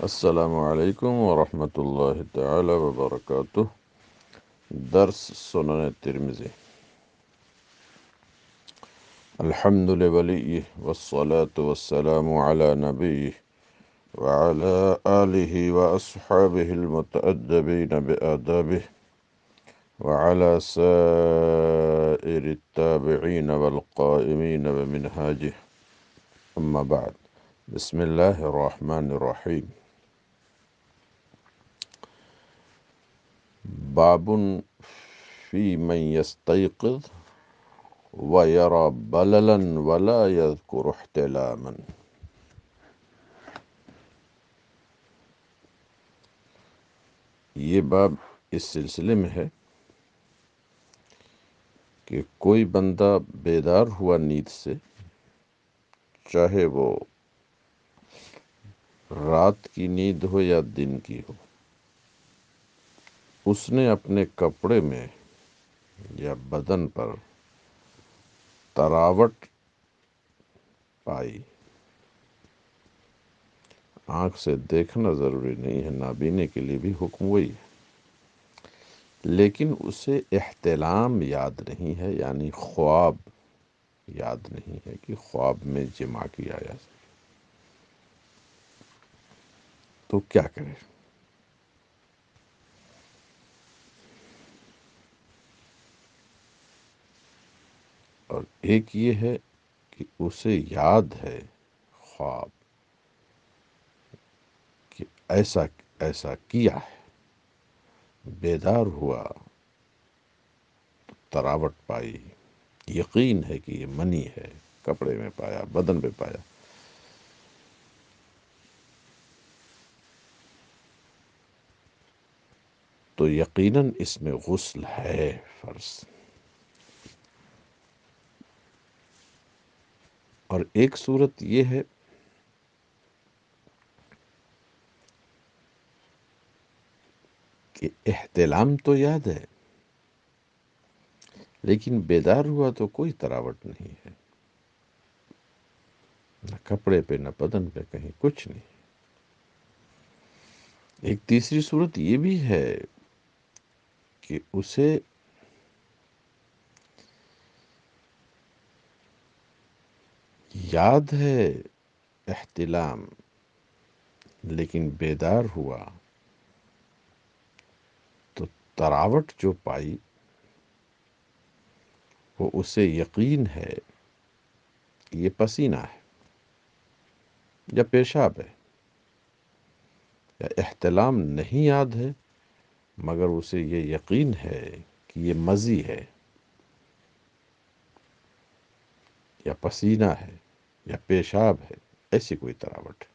السلام علیکم ورحمۃ اللہ تعالی وبرکاتہ۔ درس سنن ترمذی۔ الحمد لولی والصلاة والسلام علی نبی وعلى آلہ واصحابہ المتأدبین بآدابہ وعلى سائر التابعین والقائمین بمنہاجہ، اما بعد۔ بسم اللہ الرحمن الرحیم۔ باب فی من یستیقظ وَيَرَى بَلَلًا وَلَا يَذْكُرُ احْتِلَامًا۔ یہ باب اس سلسلے میں ہے کہ کوئی بندہ بیدار ہوا نیند سے، چاہے وہ رات کی نیند ہو یا دن کی ہو، اس نے اپنے کپڑے میں یا بدن پر تراوٹ پائی۔ آنکھ سے دیکھنا ضروری نہیں ہے، نابینے کے لیے بھی حکم وہی ہے، لیکن اسے احتلام یاد نہیں ہے، یعنی خواب یاد نہیں ہے کہ خواب میں جمع کیا جا سکے، تو کیا کرے؟ اور ایک یہ ہے کہ اسے یاد ہے خواب کہ ایسا ایسا کیا ہے، بیدار ہوا، تراوٹ پائی، یقین ہے کہ یہ منی ہے، کپڑے میں پایا، بدن پہ پایا، تو یقیناً اس میں غسل ہے فرض۔ اور ایک صورت یہ ہے کہ احتلام تو یاد ہے، لیکن بیدار ہوا تو کوئی تراوٹ نہیں ہے، نہ کپڑے پہ نہ بدن پہ، کہیں کچھ نہیں۔ ایک تیسری صورت یہ بھی ہے کہ اسے یاد ہے احتلام، لیکن بیدار ہوا تو تراوٹ جو پائی وہ اسے یقین ہے کہ یہ پسینہ ہے یا پیشاب ہے، یا احتلام نہیں یاد ہے مگر اسے یہ یقین ہے کہ یہ مزی ہے یا پسینہ ہے یا پیشاب ہے، ایسی کوئی تراوٹ ہے۔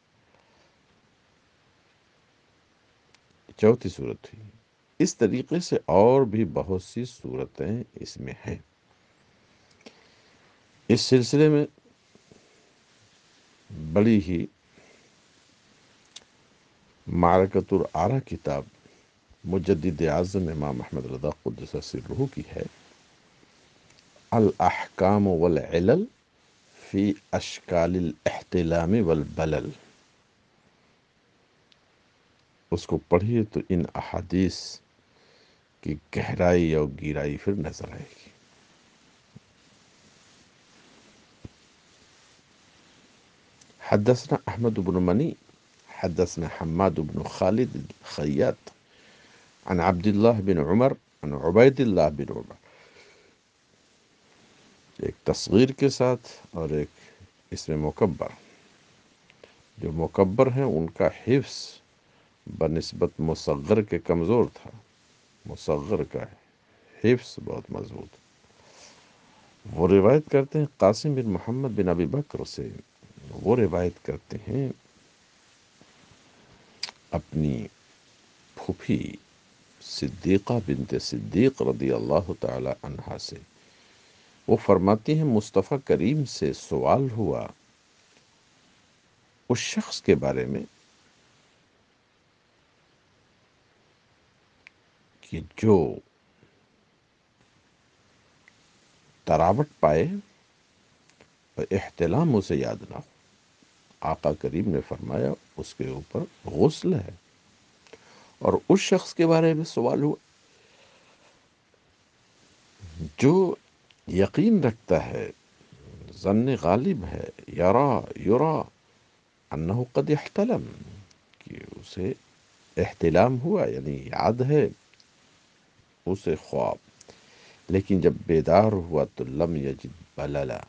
چوتھی صورت ہوئی۔ اس طریقے سے اور بھی بہت سی صورتیں اس میں ہیں۔ اس سلسلے میں بڑی ہی معرکۃ الآراء کتاب مجدد اعظم امام احمد رضا قدس سرہ کی ہے، الاحکام والعلل فی اشکال الاحتلام والبلل۔ اس کو پڑھیے تو ان احادیث کی گہرائی اور گیرائی پھر نظر آئے گی۔ حدثنا احمد بن منی حدثنا حماد بن خالد الخیاط عن عبد اللہ بن عمر عن عبید اللہ بن عمر، ایک تصغیر کے ساتھ اور ایک اس میں مکبر۔ جو مکبر ہیں ان کا حفظ بنسبت مصغر کے کمزور تھا، مصغر کا حفظ بہت مضبوط۔ وہ روایت کرتے ہیں قاسم بن محمد بن ابی بکر سے، وہ روایت کرتے ہیں اپنی پھوپھی صدیقہ بنت صدیق رضی اللہ تعالی عنہا سے، وہ فرماتی ہیں مصطفیٰ کریم سے سوال ہوا اس شخص کے بارے میں کہ جو تراوٹ پائے اور احتلام اسے یاد نہ ہو۔ آقا کریم نے فرمایا اس کے اوپر غسل ہے۔ اور اس شخص کے بارے میں سوال ہوا جو یقین رکھتا ہے، ظن غالب ہے، یرا انہ قد احتلم، کہ اسے احتلام ہوا، یعنی یاد ہے اسے خواب، لیکن جب بیدار ہوا تو لم یجد بللا،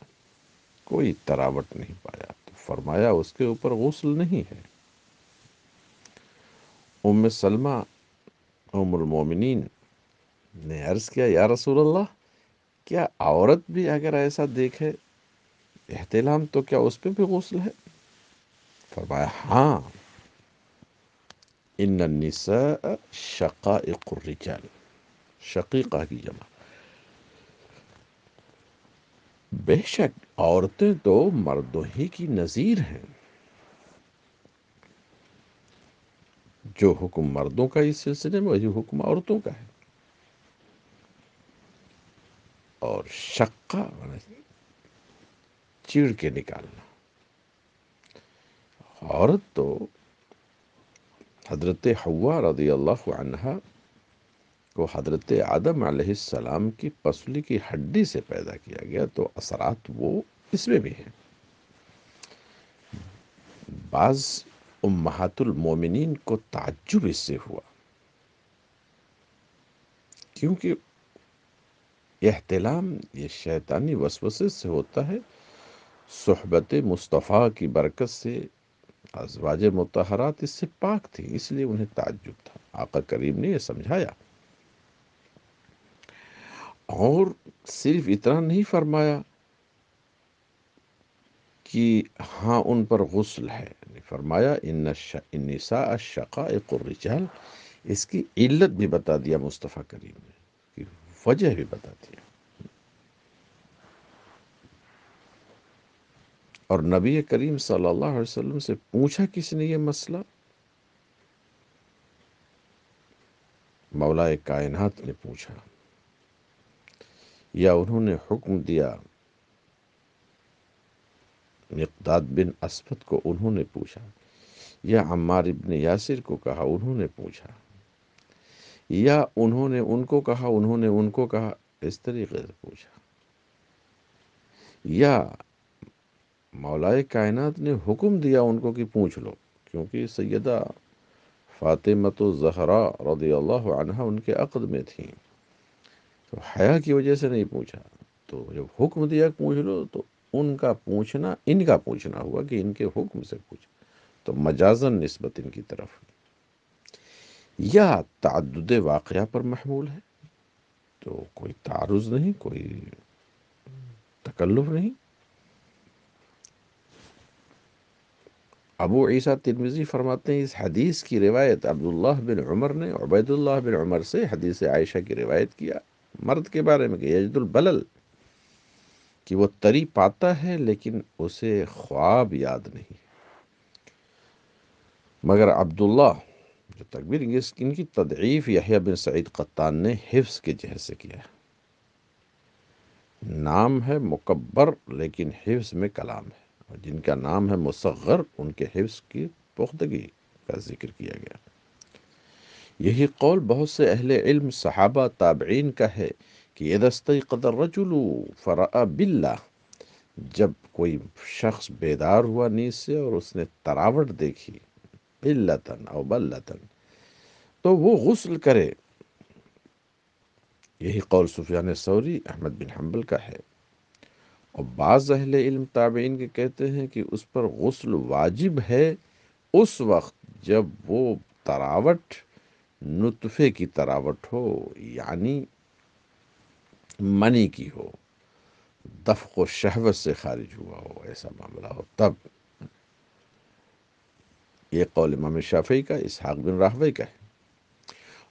کوئی تراوٹ نہیں پایا، تو فرمایا اس کے اوپر غسل نہیں ہے۔ ام سلمہ ام المومنین نے عرض کیا، یا رسول اللہ، کیا عورت بھی اگر ایسا دیکھے احتلام تو کیا اس پہ بھی غسل ہے؟ فرمایا ہاں، ان النساء شقائق الرجال، شقیقہ کی جمع، بے شک عورتیں تو مردوں ہی کی نظیر ہیں، جو حکم مردوں کا اس سلسلے میں وہی حکم عورتوں کا ہے۔ اور شقہ چیڑ کے نکالنا، عورت تو حضرت حوا رضی اللہ عنہا کو حضرت آدم علیہ السلام کی پسلی کی ہڈی سے پیدا کیا گیا، تو اثرات وہ اس میں بھی ہیں۔ بعض امہات المومنین کو تعجب اس سے ہوا، کیونکہ احتلام یہ شیطانی وسوسے سے ہوتا ہے، صحبت مصطفیٰ کی برکت سے ازواج مطہرات اس سے پاک تھی، اس لیے انہیں تعجب تھا۔ آقا کریم نے یہ سمجھایا، اور صرف اتنا نہیں فرمایا کہ ہاں ان پر غسل ہے، فرمایا ان النساء شقائق الرجال، اس کی علت بھی بتا دیا مصطفیٰ کریم نے، کہ وجہ بھی بتا دیا۔ اور نبی کریم صلی اللہ علیہ وسلم سے پوچھا کس نے یہ مسئلہ؟ مولا کائنات نے پوچھا، یا انہوں نے حکم دیا مقداد بن اسود کو، انہوں نے پوچھا، یا عمار ابن یاسر کو کہا، انہوں نے پوچھا، یا انہوں نے ان کو کہا، انہوں نے ان کو کہا، اس طریقے سے پوچھا، یا مولا کائنات نے حکم دیا ان کو کہ پوچھ لو، کیونکہ سیدہ فاطمۃ الزہرا رضی اللہ عنہا ان کے عقد میں تھیں، تو حیا کی وجہ سے نہیں پوچھا، تو جب حکم دیا پوچھ لو، تو ان کا پوچھنا ان کا پوچھنا ہوا کہ ان کے حکم سے پوچھا، تو مجازن نسبت ان کی طرف، یا تعدد واقعہ پر محمول ہے، تو کوئی تعارض نہیں، کوئی تکلف نہیں۔ ابو عیسیٰ ترمذی فرماتے ہیں اس حدیث کی روایت عبداللہ بن عمر نے عبید اللہ بن عمر سے حدیث عائشہ کی روایت کیا، مرد کے بارے میں، کہ یجد البلل، کہ وہ تری پاتا ہے لیکن اسے خواب یاد نہیں، مگر عبداللہ جو تکبیر، ان کی تضعیف یحییٰ بن سعید قطان نے حفظ کے جہت سے کیا ہے، نام ہے مکبر لیکن حفظ میں کلام ہے، اور جن کا نام ہے مصغر ان کے حفظ کی پختگی کا ذکر کیا گیا۔ یہی قول بہت سے اہل علم صحابہ تابعین کا ہے کہ اذا استيقظ الرجل فرأى باللہ، جب کوئی شخص بیدار ہوا نیند سے اور اس نے تراوٹ دیکھی، بلتن او بلتن، تو وہ غسل کرے۔ یہی قول سفیان ثوری، احمد بن حنبل کا ہے، اور بعض اہل علم تابعین کے کہتے ہیں کہ اس پر غسل واجب ہے اس وقت جب وہ تراوٹ نطفے کی تراوٹ ہو، یعنی منی کی ہو، دفق و شہوت سے خارج ہوا ہو، ایسا معاملہ ہو، تب۔ یہ قول امام شافعی کا، اسحاق بن راہوی کا ہے۔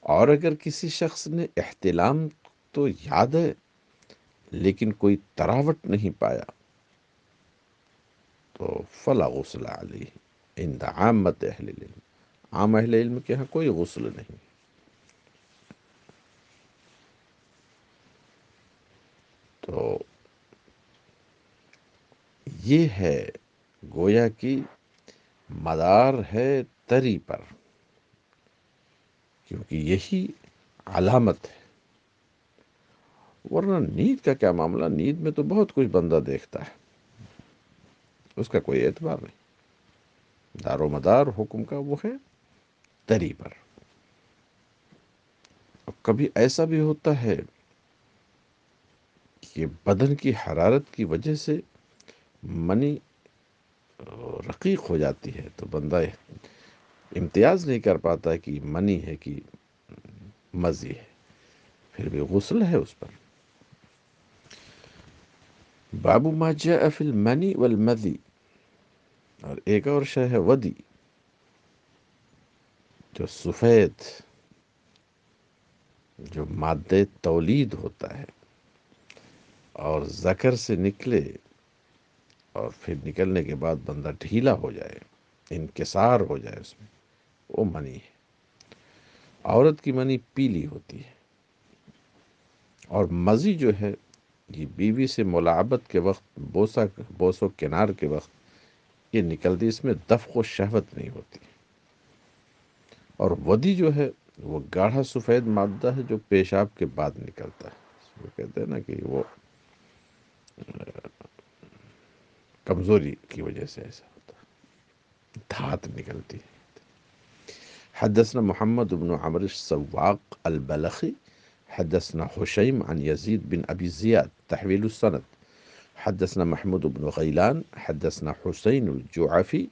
اور اگر کسی شخص نے احتلام تو یاد ہے لیکن کوئی تراوٹ نہیں پایا، تو فلا غسل علیہ عند عامت اہل العلم، عام اہل علم کے ہاں کوئی غسل نہیں۔ تو یہ ہے گویا کی مدار ہے تری پر، کیونکہ یہی علامت ہے۔ ورنہ نیند کا کیا معاملہ، نیند میں تو بہت کچھ بندہ دیکھتا ہے، اس کا کوئی اعتبار نہیں۔ دار و مدار حکم کا وہ ہے تری پر۔ اب کبھی ایسا بھی ہوتا ہے کہ بدن کی حرارت کی وجہ سے منی رقیق ہو جاتی ہے، تو بندہ امتیاز نہیں کر پاتا کہ منی ہے کہ مزی ہے، پھر بھی غسل ہے اس پر۔ باب ما جاء فی المنی والمذی، اور ایک اور شے ہے ودی، جو سفید جو مادہ تولید ہوتا ہے اور ذکر سے نکلے اور پھر نکلنے کے بعد بندہ ڈھیلا ہو جائے، انکسار ہو جائے اس میں، وہ منی ہے۔ عورت کی منی پیلی ہوتی ہے، اور مزی جو ہے یہ بیوی سے ملاعبت کے وقت، بوس و کنار کے وقت یہ نکلتی، اس میں دفق و شہوت نہیں ہوتی۔ اور ودی جو ہے وہ گاڑھا سفید مادہ ہے جو پیشاب کے بعد نکلتا ہے، اس کو کہتے ہیں نا کہ وہ کمزوری کی وجہ سے ایسا ہوتا ہے، دھات نکلتی ہے۔ حدثنا محمد بن عمرو السواق البلخي حدثنا حشيم عن يزيد بن أبي زياد تحويل السند. حدثنا محمود بن غيلان حدثنا حسين الجعفي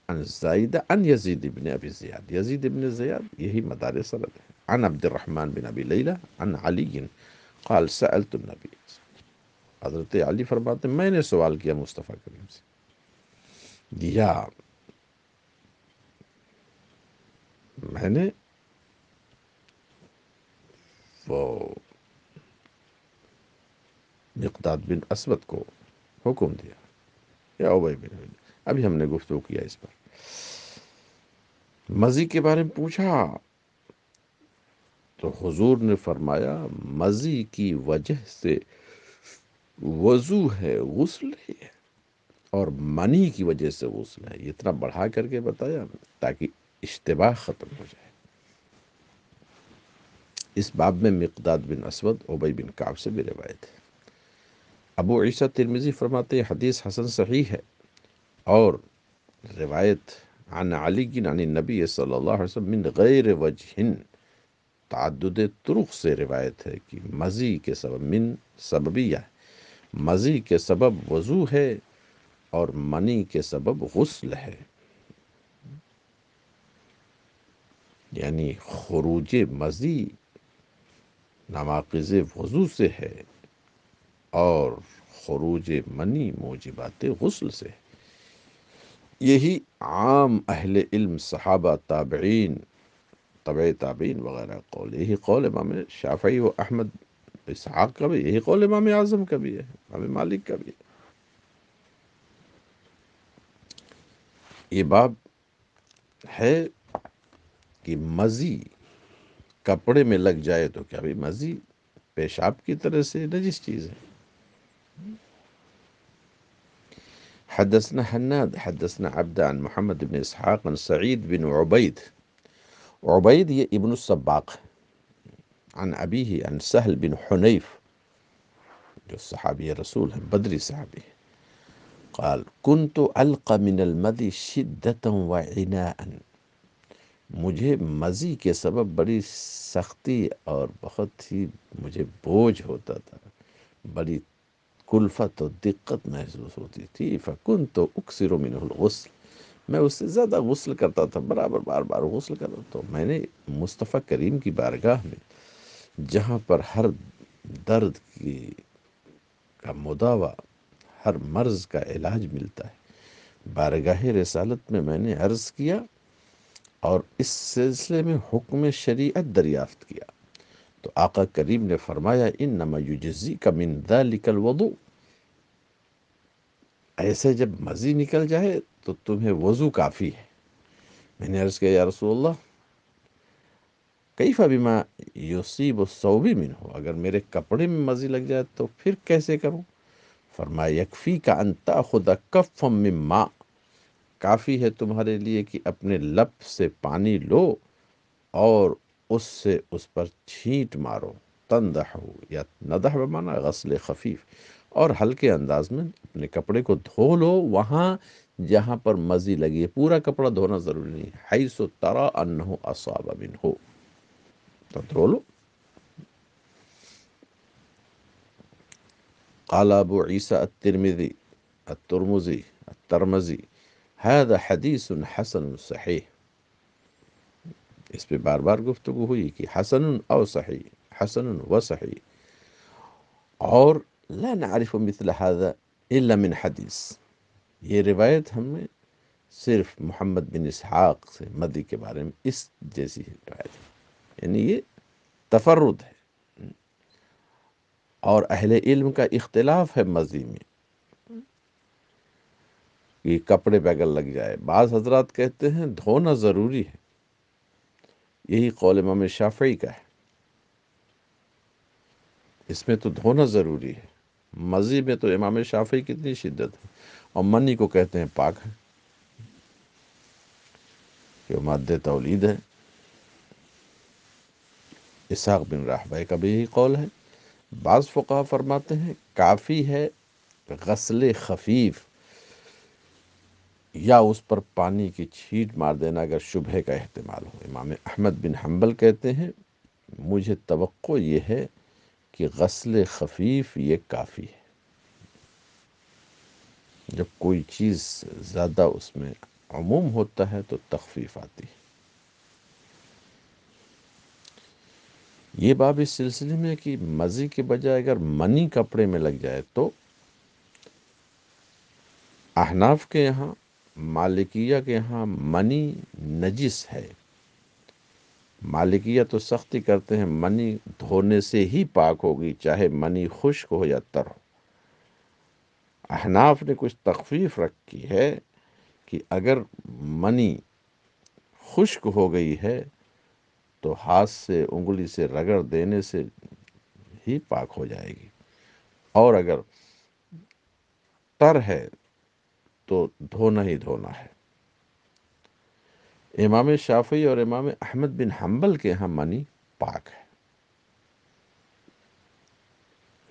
عن زايد عن يزيد بن أبي زياد، يزيد بن زياد یہی مدار سند ہے، عن عبد الرحمن بن أبي ليلى عن علي قال سألت النبي، حضرت علی فرماتے میں نے سوال کیا مصطفیٰ کریم سے، یا میں نے وہ مقداد بن اسود کو حکم دیا، یا ابی بن کعب، ابھی ہم نے گفتگو کیا اس پر، مزی کے بارے میں پوچھا تو حضور نے فرمایا مزی کی وجہ سے وضو ہے، غسل ہے، اور منی کی وجہ سے غسل ہے۔ یہ اتنا بڑھا کر کے بتایا تاکہ اشتباہ ختم ہو جائے۔ اس باب میں مقداد بن اسود ابی بن کعب سے بھی روایت ہے۔ ابو عیسیٰ ترمذی فرماتے ہیں حدیث حسن صحیح ہے، اور روایت عن علی عن النبی صلی اللہ علیہ وسلم من غیر وجہ، تعدد طرق سے روایت ہے کہ مزی کے سبب، من سببیہ، مزی کے سبب وضو ہے اور منی کے سبب غسل ہے، یعنی خروج مزی نواقض وضو سے ہے اور خروج منی موجبات غسل سے ہے۔ یہی عام اہل علم، صحابہ، تابعین، تبع تابعین وغیرہ قول، یہی قول امام شافعی و احمد اسحاق کا بھی، یہی قول امام اعظم کا بھی ہے، امام مالک کا بھی ہے۔ یہ باب ہے کہ مزی کپڑے میں لگ جائے تو کیا بھی مزی پیشاب کی طرح سے نجس چیز ہے۔ حدثنا حناد حدثنا عبد عن محمد بن اسحاق عن سعید بن عبید، عبید یہ ابن السباق، عن ابیہ عن سہل بن حنیف جو صحابی رسول ہیں، بدری صحابی، قال كنت القى من المدی شدة وعناء، مجھے مزی کے سبب بڑی سختی اور بہت ہی مجھے بوجھ ہوتا تھا، بڑی کلفت و دقت محسوس ہوتی تھی، فكنت اکثر منه الغسل، میں اس سے زیادہ غسل کرتا تھا، برابر بار بار غسل کرتا تھا۔ تو میں نے مصطفیٰ کریم کی بارگاہ میں، جہاں پر ہر درد کا مداوا، ہر مرض کا علاج ملتا ہے، بارگاہ رسالت میں نے عرض کیا اور اس سلسلے میں حکم شریعت دریافت کیا، تو آقا کریم نے فرمایا انما یجزیک من ذلک الوضوء، ایسے جب مزی نکل جائے تو تمہیں وضو کافی ہے۔ میں نے عرض کیا یا رسول اللہ کیف بما یصیب الثوب منہ، اگر میرے کپڑے میں مزی لگ جائے تو پھر کیسے کروں؟ فرمایا یکفیک ان تاخذ کفا من ماء، کافی ہے تمہارے لیے کہ اپنے لب سے پانی لو اور اس سے اس پر چھینٹ مارو، تندحو یا ندح بمانا غسل خفیف، اور ہلکے انداز میں اپنے کپڑے کو دھو لو وہاں جہاں پر مزی لگی ہے۔ پورا کپڑا دھونا ضروری نہیں، حیث ترى انہ اصاب منہ، تو دھو لو۔ قال ابو عیسیٰ الترمذی هذا حدیث حسن صحیح، اس پہ بار بار گفتگو ہوئی کہ حسن او صحیح، حسن و صحیح، اور لا نعرف مثل هذا الا من حدیث، یہ روایت ہمیں صرف محمد بن اسحاق سے مدی کے بارے میں اس جیسی روایت ہے، یعنی یہ تفرد ہے، اور اہل علم کا اختلاف ہے مزی میں کہ کپڑے پہ اگر لگ جائے۔ بعض حضرات کہتے ہیں دھونا ضروری ہے، یہی قول امام شافعی کا ہے، اس میں تو دھونا ضروری ہے۔ مزی میں تو امام شافعی کتنی شدت ہے، اور منی کو کہتے ہیں پاک ہے، کہ مادہ تولید ہے۔ اسحاق بن راہبہ کا بھی یہی قول ہے۔ بعض فقہا فرماتے ہیں کافی ہے غسل خفیف یا اس پر پانی کی چھینٹ مار دینا اگر شبہ کا احتمال ہو۔ امام احمد بن حنبل کہتے ہیں مجھے توقع یہ ہے کہ غسل خفیف یہ کافی ہے، جب کوئی چیز زیادہ اس میں عموم ہوتا ہے تو تخفیف آتی ہے۔ یہ باب اس سلسلے میں کہ مزی کے بجائے اگر منی کپڑے میں لگ جائے تو احناف کے یہاں، مالکیہ کے یہاں منی نجس ہے۔ مالکیہ تو سختی کرتے ہیں منی دھونے سے ہی پاک ہوگی، چاہے منی خشک ہو یا تر ہو۔ احناف نے کچھ تخفیف رکھی ہے کہ اگر منی خشک ہو گئی ہے تو ہاتھ سے انگلی سے رگڑ دینے سے ہی پاک ہو جائے گی، اور اگر تر ہے تو دھونا ہی دھونا ہے۔ امام شافعی اور امام احمد بن حنبل کے ہاں منی پاک ہے،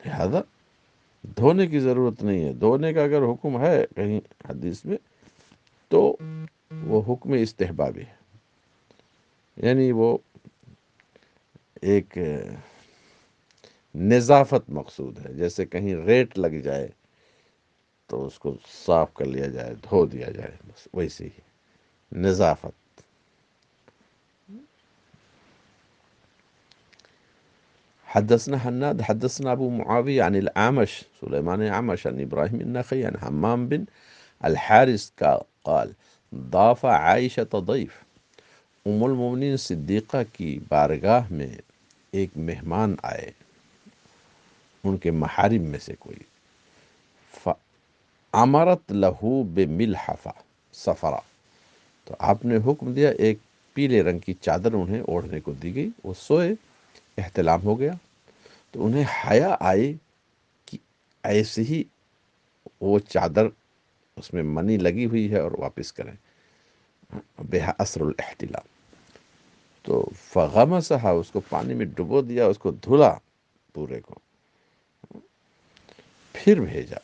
لہذا دھونے کی ضرورت نہیں ہے۔ دھونے کا اگر حکم ہے کہیں حدیث میں تو وہ حکم استحبابی ہے، یعنی وہ ایک نظافت مقصود ہے، جیسے کہیں ریت لگ جائے تو اس کو صاف کر لیا جائے، دھو دیا جائے، بس ویسے ہی نظافت۔ حدثنا حناد حدثنا ابو معاوية عن الأعمش سليمان الأعمش عن ابراہیم النخعی عن حمام بن الحارث قال ضاف عائشة ضیف، ام المومنین صدیقہ کی بارگاہ میں ایک مہمان آئے، ان کے محارم میں سے کوئی، فامرت لہو بملحفہ صفرا، تو آپ نے حکم دیا ایک پیلے رنگ کی چادر انہیں اوڑھنے کو دی گئی، وہ سوئے، احتلام ہو گیا، تو انہیں حیا آئی کہ ایسے ہی وہ چادر اس میں منی لگی ہوئی ہے اور واپس کریں، بہا اثر الاحتلام، تو فغمسہا، اس کو پانی میں ڈبو دیا، اس کو دھلا پورے کو، پھر بھیجا۔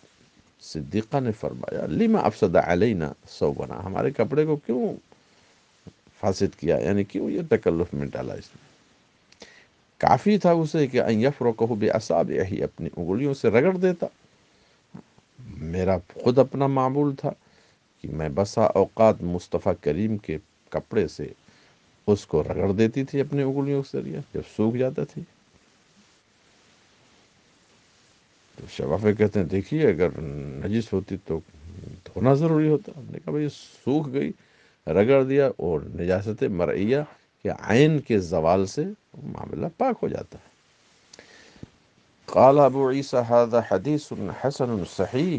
صدیقہ نے فرمایا لما افسد علینا ثوبنا، ہمارے کپڑے کو کیوں فاسد کیا، یعنی کیوں یہ تکلف میں ڈالا اس میں؟ کافی تھا اسے کہ ان یفرکہ باصابعہ، اپنی انگلیوں سے رگڑ دیتا، میرا خود اپنا معمول تھا کہ میں بسا اوقات مصطفیٰ کریم کے کپڑے سے اس کو رگڑ دیتی تھی اپنی انگلیوں سے، جب سوکھ جاتا تھی۔ تو شفافے کہتے ہیں دیکھیے اگر نجس ہوتی تو دھونا ضروری ہوتا، ہم نے کہا بھئی سوکھ گئی، رگڑ دیا، اور نجاست مرعیہ کہ عین کے زوال سے معاملہ پاک ہو جاتا ہے۔ قال ابو عیسیٰ هذا حدیث حسن صحیح،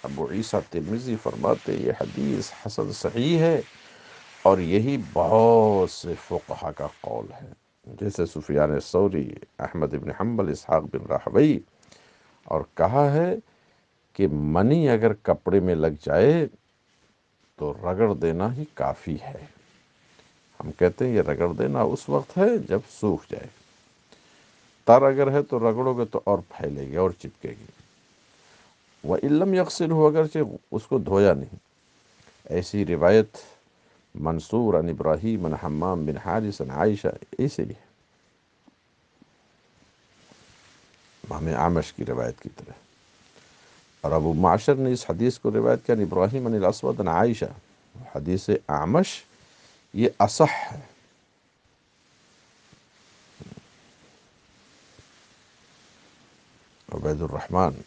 ابو عیسیٰ ترمذی فرماتے یہ حدیث حسن صحیح ہے، اور یہی بہت سے فقہا کا قول ہے، جیسے سفیان ثوری، احمد بن حنبل، اسحاق بن راہوی، اور کہا ہے کہ منی اگر کپڑے میں لگ جائے تو رگڑ دینا ہی کافی ہے۔ ہم کہتے ہیں یہ رگڑ دینا اس وقت ہے جب سوکھ جائے، تر اگر ہے تو رگڑو گے تو اور پھیلے گی اور چپکے گی۔ وَإِن لَّمْ يَغْسِلْهُ، اگرچہ اس کو دھویا نہیں۔ ایسی روایت منصور عن ابراہیم عن حمام بن حارث عن عائشہ، ایسے ہی امام اعمش کی روایت کی طرح۔ اور ابو معشر نے اس حدیث کو روایت کیا عن ابراہیم عن الاسود عن عائشہ۔ حدیث اعمش یہ اصح ہے۔ عبید الرحمن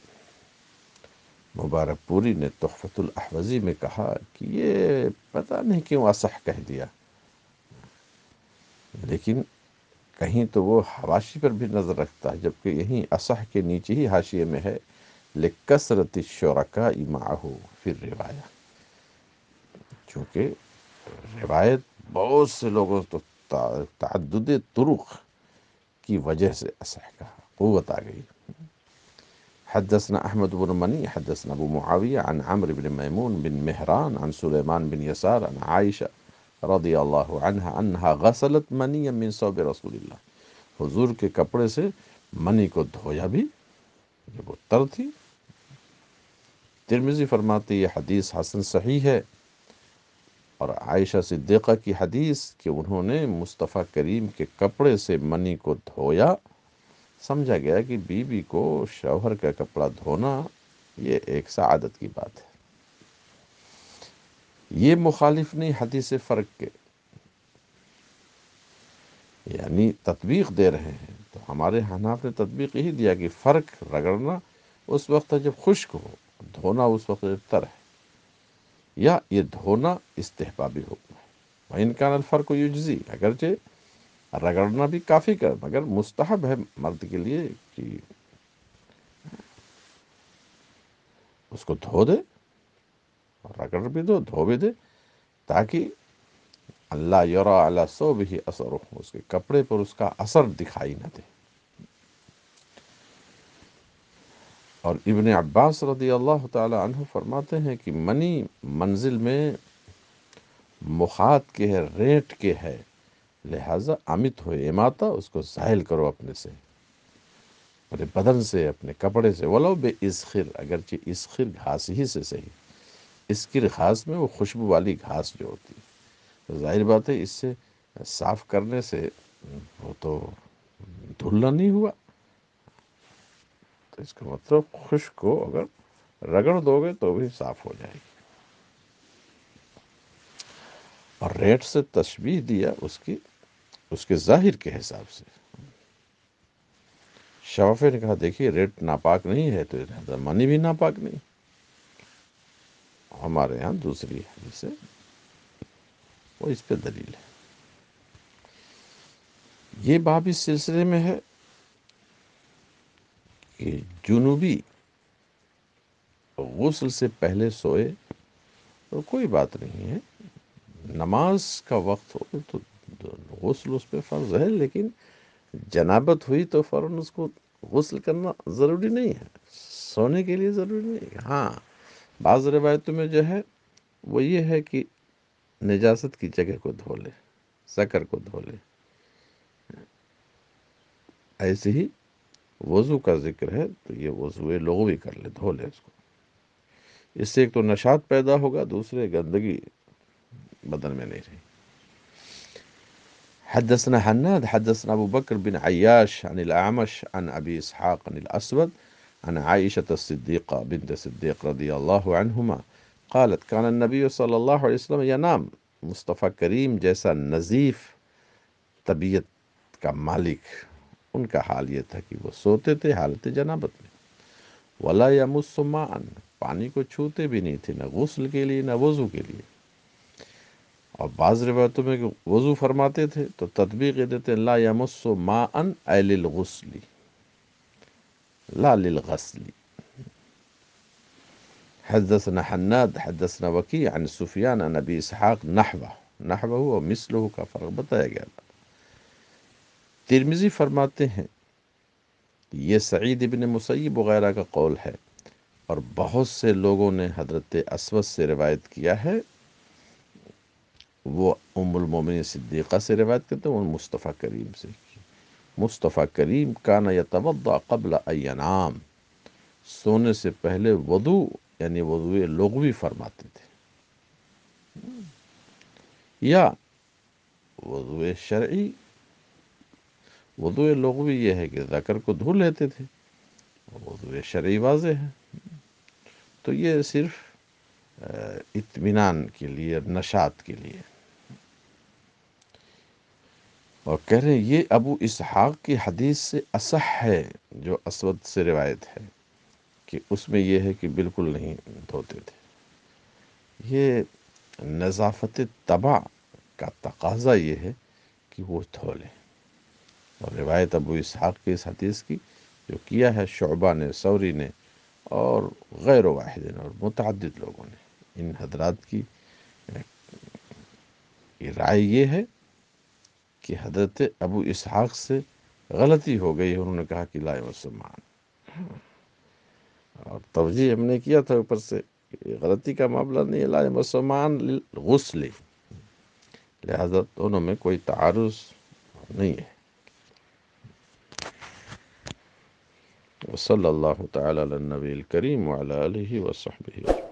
مبارک پوری نے تحفۃ الاحوزی میں کہا کہ یہ پتہ نہیں کیوں اصح کہہ دیا، لیکن کہیں تو وہ حواشی پر بھی نظر رکھتا ہے، جبکہ یہیں اصح کے نیچے ہی حاشیے میں ہے لکثرت الشرکاء معه فی الروایہ، چونکہ روایت بہت سے لوگوں تو تعدد طرق کی وجہ سے اصح کہا، قوت آ گئی۔ حدثنا احمد بن منی حدثنا ابو معاویہ عن عمرو بن میمون بن مہران عن سلیمان بن یسار عن عائشہ رضی اللہ عنہا انہا غسلت منیا من ثوب رسول اللہ، حضور کے کپڑے سے منی کو دھویا بھی جب وہ تر تھی۔ ترمذی فرماتے یہ حدیث حسن صحیح ہے، اور عائشہ صدیقہ کی حدیث کہ انہوں نے مصطفیٰ کریم کے کپڑے سے منی کو دھویا، سمجھا گیا کہ بیوی کو شوہر کا کپڑا دھونا یہ ایک سعادت کی بات ہے۔ یہ مخالف نہیں حدیث فرق کے، یعنی تطبیق دے رہے ہیں، تو ہمارے حناف نے تطبیق یہی دیا کہ فرق رگڑنا اس وقت ہے جب خشک ہو، دھونا اس وقت جب تر ہے، یا یہ دھونا استحبابی حکم ہے۔ وَإِنْ كَانَ الْفَرْقُ يُجْزِي، اگرچہ رگڑنا بھی کافی کر مگر مستحب ہے مرد کے لیے کہ اس کو دھو دے، رگڑ بھی دو دھو بھی دے، تاکہ اللہ یرا علی ثوبہ اثرہ، اس کے کپڑے پر اس کا اثر دکھائی نہ دے۔ اور ابن عباس رضی اللہ تعالی عنہ فرماتے ہیں کہ منی منزل میں مخاط کے ہے، ریٹ کے ہے، لہٰذا امت ہو اماتا، اس کو زائل کرو اپنے سے، اپنے بدن سے، اپنے کپڑے سے، ولو بے اسخر، اگرچہ اسخر گھاس ہی سے صحیح، اسکر گھاس میں وہ خوشبو والی گھاس جو ہوتی ہے، تو ظاہر بات ہے اس سے صاف کرنے سے وہ تو دھلنا نہیں ہوا، تو اس کا مطلب خشک کو اگر رگڑ دو گے تو بھی صاف ہو جائے گی۔ اور ریٹ سے تشبیہ دیا اس کے ظاہر کے حساب سے۔ شافعی نے کہا دیکھیے ریٹ ناپاک نہیں ہے تو منی بھی ناپاک نہیں۔ ہمارے ہاں دوسری حدیث ہے وہ اس پہ دلیل ہے۔ یہ باب اس سلسلے میں ہے کہ جنوبی غسل سے پہلے سوئے تو کوئی بات نہیں ہے، نماز کا وقت ہو تو غسل اس پہ فرض ہے، لیکن جنابت ہوئی تو فوراً اس کو غسل کرنا ضروری نہیں ہے، سونے کے لیے ضروری نہیں ہے۔ ہاں بعض روایتوں میں جو ہے وہ یہ ہے کہ نجاست کی جگہ کو دھو لے، ذکر کو دھو لے، ایسے ہی وضو کا ذکر ہے تو یہ وضو لغوی کر لے، دھو لے اس کو، اس سے ایک تو نشاط پیدا ہوگا، دوسرے گندگی بدن میں نہیں رہی۔ حدثنا حناد حدثنا ابو بکر بن عیاش عن الاعمش عن ابی اسحاق عن الاسود عن عائشة الصدیقہ بنت صدیق رضی اللہ عنہما قالت کان النبی صلی اللہ علیہ وسلم ینام، مصطفیٰ کریم جیسا نظیف طبیعت کا مالک، ان کا حال یہ تھا کہ وہ سوتے تھے حالت جنابت میں، ولا یمس ماء، پانی کو چھوتے بھی نہیں تھے، نہ غسل کے لیے نہ وضو کے لیے۔ اور بعض روایتوں میں کہ وضو فرماتے تھے تو تطبیق یہ دیتے لا یمس ماء ای للغسل لا للغسل۔ حدثنا حناد حدثنا وکیع عن سفیان عن ابی اسحاق نحوہ و مثلہ کا فرق بتایا گیا تھا۔ ترمذی فرماتے ہیں یہ سعید ابن مسیب وغیرہ کا قول ہے، اور بہت سے لوگوں نے حضرت اسود سے روایت کیا ہے وہ ام المومنین صدیقہ سے روایت کرتے ہیں، وہ مصطفیٰ کریم سے. مصطفیٰ کریم کان یتوضا قبل ان ینام، سونے سے پہلے وضو یعنی وضو لغوی فرماتے تھے، یا وضو شرعی. وضو لغوی یہ ہے کہ ذکر کو دھو لیتے تھے، وضو شرعی واضح ہے. تو یہ صرف اطمینان کے لیے، نشاط کے لیے. اور کہہ رہے ہیں یہ ابو اسحاق کی حدیث سے اصح ہے جو اسود سے روایت ہے، کہ اس میں یہ ہے کہ بالکل نہیں دھوتے تھے. یہ نظافت طبع کا تقاضا یہ ہے کہ وہ دھو لیں. اور روایت ابو اسحاق کی اس حدیث کی جو کیا ہے شعبہ نے، ثوری نے، اور غیر واحد نے، اور متعدد لوگوں نے، ان حضرات کی رائے یہ ہے کہ حضرت ابو اسحاق سے غلطی ہو گئی ہے. انہوں نے کہا کہ لا مسلمان، اور توجیہ ہم نے کیا تھا اوپر سے کہ غلطی کا معاملہ نہیں ہے، لا مسلمان للغسل، لہذا دونوں میں کوئی تعارض نہیں ہے. وصلی اللہ تعالی علی النبی الکریم وعلی آلہ وصحبہ.